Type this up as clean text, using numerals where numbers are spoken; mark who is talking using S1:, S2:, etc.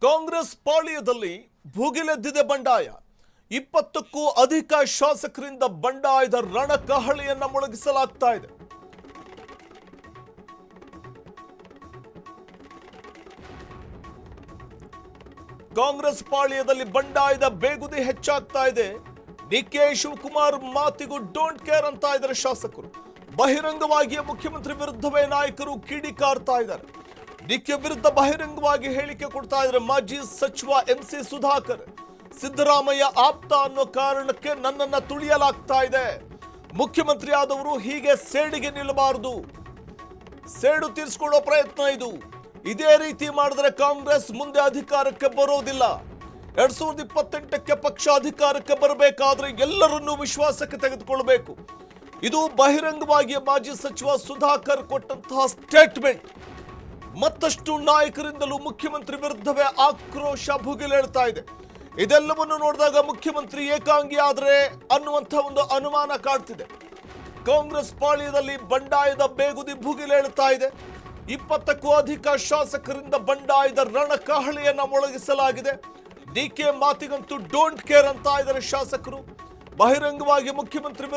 S1: ಕಾಂಗ್ರೆಸ್ ಪಾಳ್ಯದಲ್ಲಿ ಭುಗಿಲೆದ್ದಿದೆ ಬಂಡಾಯ. 20ಕ್ಕೂ ಅಧಿಕ ಶಾಸಕರಿಂದ ಬಂಡಾಯದ ರಣಕಹಳೆಯನ್ನ ಮೊಳಗಿಸಲಾಗ್ತಾ ಇದೆ. ಕಾಂಗ್ರೆಸ್ ಪಾಳ್ಯದಲ್ಲಿ ಬಂಡಾಯದ ಬೇಗುದಿ ಹೆಚ್ಚಾಗ್ತಾ ಇದೆ. ಡಿಕೆ ಶಿವಕುಮಾರ್ ಮಾತಿಗೂ ಡೋಂಟ್ ಕೇರ್ ಅಂತ ಇದ್ದಾರೆ ಶಾಸಕರು. ಬಹಿರಂಗವಾಗಿಯೇ ಮುಖ್ಯಮಂತ್ರಿ ವಿರುದ್ಧವೇ ನಾಯಕರು ಕಿಡಿಕಾರ್ತಾ ಇದ್ದಾರೆ. ಡಿಕೆ ವಿರುದ್ಧ ಬಹಿರಂಗವಾಗಿ ಹೇಳಿಕೆ ಕೊಡ್ತಾ ಇದ್ದಾರೆ ಮಾಜಿ ಸಚಿವ ಎಂಸಿ ಸುಧಾಕರ್. ಸಿದ್ದರಾಮಯ್ಯ ಆಪ್ತ ಅನ್ನೋ ಕಾರಣಕ್ಕೆ ನನ್ನನ್ನ ತುಳಿಯಲಾಗ್ತಾ ಇದೆ. ಮುಖ್ಯಮಂತ್ರಿ ಆದವರು ಹೀಗೆ ಸೇಡಿಗೆ ನಿಲ್ಲಬಾರದು. ಸೇಡು ತೀರಿಸಿಕೊಳ್ಳೋ ಪ್ರಯತ್ನ ಇದು. ಇದೇ ರೀತಿ ಮಾಡಿದ್ರೆ ಕಾಂಗ್ರೆಸ್ ಮುಂದೆ ಅಧಿಕಾರಕ್ಕೆ ಬರೋದಿಲ್ಲ. 2028ಕ್ಕೆ ಪಕ್ಷ ಅಧಿಕಾರಕ್ಕೆ ಬರಬೇಕಾದ್ರೆ ಎಲ್ಲರನ್ನೂ ವಿಶ್ವಾಸಕ್ಕೆ ತೆಗೆದುಕೊಳ್ಳಬೇಕು. ಇದು ಬಹಿರಂಗವಾಗಿ ಮಾಜಿ ಸಚಿವ ಸುಧಾಕರ್ ಕೊಟ್ಟಂತಹ ಸ್ಟೇಟ್ಮೆಂಟ್. ಮತ್ತಷ್ಟು ನಾಯಕರಿಂದಲೂ ಮುಖ್ಯಮಂತ್ರಿ ವಿರುದ್ಧವೇ ಆಕ್ರೋಶ ಭುಗಿಲೇಳ್ತಾ ಇದೆ. ಇದೆಲ್ಲವನ್ನು ನೋಡಿದಾಗ ಮುಖ್ಯಮಂತ್ರಿ ಏಕಾಂಗಿ ಆದ್ರೆ ಅನ್ನುವಂಥ ಒಂದು ಅನುಮಾನ ಕಾಡ್ತಿದೆ. ಕಾಂಗ್ರೆಸ್ ಪಾಳ್ಯದಲ್ಲಿ ಬಂಡಾಯದ ಬೇಗುದಿ ಭುಗಿಲೇಳ್ತಾ ಇದೆ. 20ಕ್ಕೂ ಅಧಿಕ ಶಾಸಕರಿಂದ ಬಂಡಾಯದ ರಣಕಹಳೆಯನ್ನ ಮೊಳಗಿಸಲಾಗಿದೆ. ಡಿಕೆ ಮಾತಿಗಂತೂ ಡೋಂಟ್ ಕೇರ್ ಅಂತ ಇದ್ದಾರೆ ಶಾಸಕರು. ಬಹಿರಂಗವಾಗಿ ಮುಖ್ಯಮಂತ್ರಿ